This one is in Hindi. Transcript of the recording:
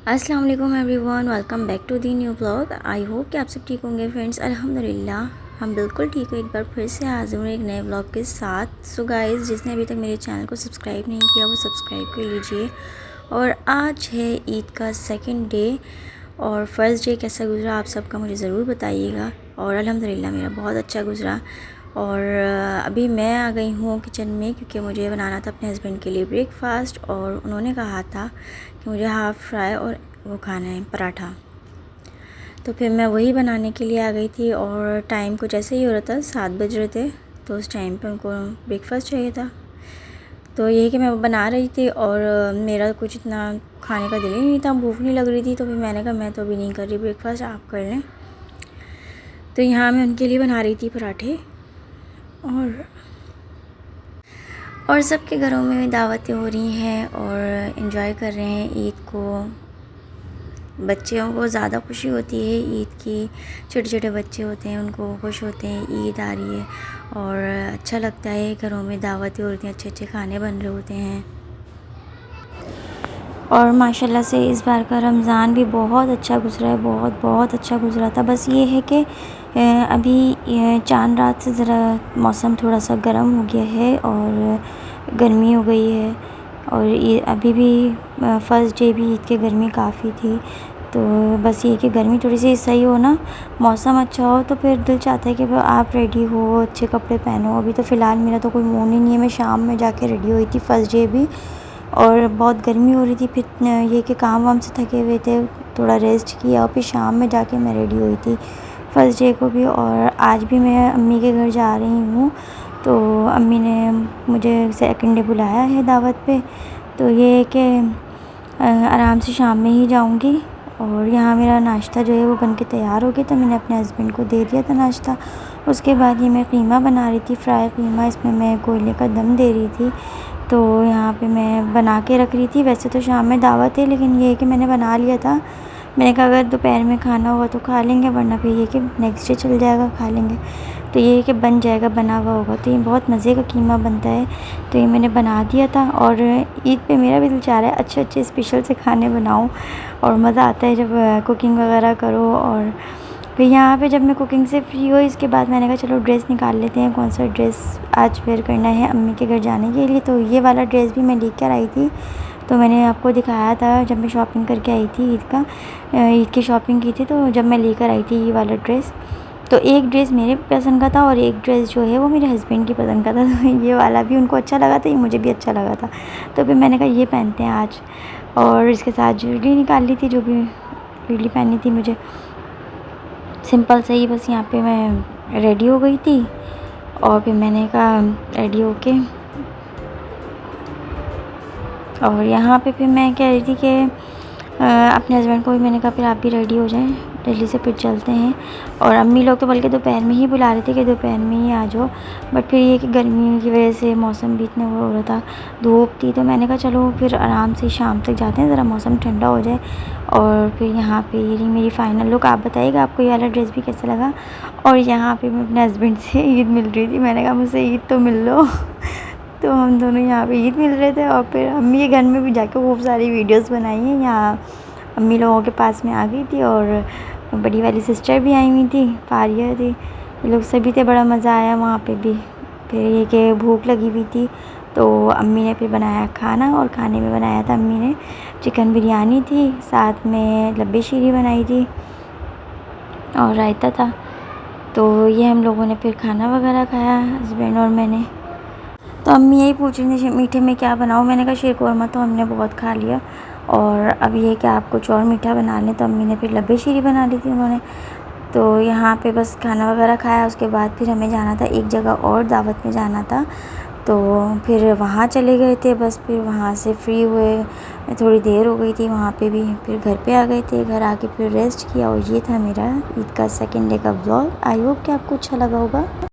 अस्सलाम वालेकुम everyone, welcome back to the new blog. I hope कि आप सब ठीक होंगे फ्रेंड्स। अल्हम्दुलिल्लाह हम बिल्कुल ठीक हो। एक बार फिर से हाजिर हूँ एक नए ब्लॉग के साथ। सो गाइस, जिसने अभी तक मेरे चैनल को सब्सक्राइब नहीं किया वो सब्सक्राइब कर लीजिए। और आज है ईद का सेकंड डे और फर्स्ट डे कैसा गुजरा आप सबका मुझे ज़रूर बताइएगा। और अल्हम्दुलिल्लाह मेरा बहुत अच्छा गुजरा। और अभी मैं आ गई हूँ किचन में क्योंकि मुझे बनाना था अपने हस्बैंड के लिए ब्रेकफ़ास्ट। और उन्होंने कहा था कि मुझे हाफ़ फ्राई और वो खाना है पराठा। तो फिर मैं वही बनाने के लिए आ गई थी। और टाइम कुछ ऐसे ही हो रहा था, 7 बज रहे थे, तो उस टाइम पे उनको ब्रेकफ़ास्ट चाहिए था। तो यही कि मैं बना रही थी और मेरा कुछ इतना खाने का दिल ही नहीं था, भूख नहीं लग रही थी। तो फिर मैंने कहा मैं तो अभी नहीं कर रही ब्रेकफ़ास्ट, आप कर लें। तो यहाँ मैं उनके लिए बना रही थी पराठे। और सबके घरों में दावतें हो रही हैं और इन्जॉय कर रहे हैं ईद को। बच्चों को ज़्यादा खुशी होती है ईद की, छोटे छोटे बच्चे होते हैं उनको खुश होते हैं ईद आ रही है। और अच्छा लगता है, घरों में दावतें हो रही हैं, अच्छे अच्छे खाने बन रहे होते हैं। और माशाल्लाह से इस बार का रमज़ान भी बहुत अच्छा गुज़रा है, बहुत बहुत अच्छा गुज़रा था। बस ये है कि अभी चांद रात से ज़रा मौसम थोड़ा सा गर्म हो गया है और गर्मी हो गई है। और ये अभी भी फ़र्स्ट डे भी ईद की गर्मी काफ़ी थी। तो बस ये कि गर्मी थोड़ी सी सही हो ना, मौसम अच्छा हो, तो फिर दिल चाहता है कि आप रेडी हो, अच्छे कपड़े पहनो। अभी तो फ़िलहाल मेरा तो कोई मूड ही नहीं है। मैं शाम में जाके रेडी हुई थी फ़र्स्ट डे भी, और बहुत गर्मी हो रही थी। फिर ये कि काम वाम से थके हुए थे, थोड़ा रेस्ट किया और फिर शाम में जाके मैं रेडी हुई थी फ़र्स्ट डे को भी। और आज भी मैं अम्मी के घर जा रही हूँ, तो अम्मी ने मुझे सेकंड डे बुलाया है दावत पे। तो ये है कि आराम से शाम में ही जाऊँगी। और यहाँ मेरा नाश्ता जो है वो बन के तैयार हो गया था, मैंने अपने हस्बैंड को दे दिया था नाश्ता। उसके बाद ये मैं कीमा बना रही थी, फ्राई कीमा, इसमें मैं कोयले का दम दे रही थी। तो यहाँ पे मैं बना के रख रही थी। वैसे तो शाम में दावत है, लेकिन ये है कि मैंने बना लिया था। मैंने कहा अगर दोपहर में खाना होगा तो खा लेंगे, वरना फिर ये कि नेक्स्ट डे चल जाएगा, खा लेंगे। तो ये है कि बन जाएगा, बना हुआ होगा। तो ये बहुत मज़े का कीमा बनता है। तो ये मैंने बना दिया था। और ईद पे मेरा भी दिल चाह रहा है अच्छे अच्छे स्पेशल से खाने बनाऊँ। और मज़ा आता है जब कुकिंग वगैरह करो। और फिर यहाँ पे जब मैं कुकिंग से फ्री हुई, इसके बाद मैंने कहा चलो ड्रेस निकाल लेते हैं, कौन सा ड्रेस आज वेयर करना है अम्मी के घर जाने के लिए। तो ये वाला ड्रेस भी मैं लेकर आई थी, तो मैंने आपको दिखाया था जब मैं शॉपिंग करके आई थी ईद की शॉपिंग की थी। तो जब मैं लेकर आई थी ये वाला ड्रेस, तो एक ड्रेस मेरे पसंद का था और एक ड्रेस जो है वो मेरे हस्बैंड की पसंद का था। तो ये वाला भी उनको अच्छा लगा था, ये मुझे भी अच्छा लगा था। तो फिर मैंने कहा ये पहनते हैं आज। और इसके साथ ज्वेलरी निकाल ली थी, जो भी ज्वेलरी पहनी थी मुझे, सिंपल से ही। बस यहाँ पे मैं रेडी हो गई थी और फिर मैंने कहा रेडी होके, और यहाँ पे फिर मैं कह रही थी कि अपने हस्बैंड को भी मैंने कहा फिर आप भी रेडी हो जाएं, जल्दी से फिर चलते हैं। और अम्मी लोग तो बल्कि दोपहर में ही बुला रहे थे कि दोपहर में ही आ जाओ, बट फिर ये कि गर्मी की वजह से मौसम भी इतना वो हो रहा था, धूप थी। तो मैंने कहा चलो फिर आराम से शाम तक जाते हैं, ज़रा मौसम ठंडा हो जाए। और फिर यहाँ पे ये रही मेरी फ़ाइनल लुक। आप बताइएगा आपको ये वाला ड्रेस भी कैसा लगा। और यहाँ पर मैं अपने हस्बैंड से ईद मिल रही थी, मैंने कहा मुझसे ईद तो मिल लो। तो हम दोनों यहाँ पे ईद मिल रहे थे। और फिर अम्मी के घर में भी जाके खूब सारी वीडियोस बनाई हैं। यहाँ अम्मी लोगों के पास में आ गई थी और बड़ी वाली सिस्टर भी आई हुई थी, फारिया थी, ये लोग सभी थे। बड़ा मज़ा आया वहाँ पे भी। फिर ये कि भूख लगी हुई थी, तो अम्मी ने फिर बनाया खाना। और खाने में बनाया था अम्मी ने चिकन बिरयानी थी, साथ में लब्बे शीरी बनाई थी और रायता था। तो ये हम लोगों ने फिर खाना वगैरह खाया, हस्बैंड और मैंने। तो अम्मी यही पूछ रही थी मीठे में क्या बनाऊँ। मैंने कहा शीर कौरमा तो हमने बहुत खा लिया, और अब ये कि आप कुछ और मीठा बना लें। तो अम्मी ने फिर लब्बे शीरी बना ली थी उन्होंने। तो यहाँ पे बस खाना वगैरह खाया। उसके बाद फिर हमें जाना था एक जगह और, दावत में जाना था। तो फिर वहाँ चले गए थे। बस फिर वहाँ से फ्री हुए, थोड़ी देर हो गई थी वहाँ पे भी। फिर घर पे आ गए थे, घर आके फिर रेस्ट किया। और ये था मेरा ईद का सेकंड डे का व्लॉग। आई होप कि आपको अच्छा लगा होगा।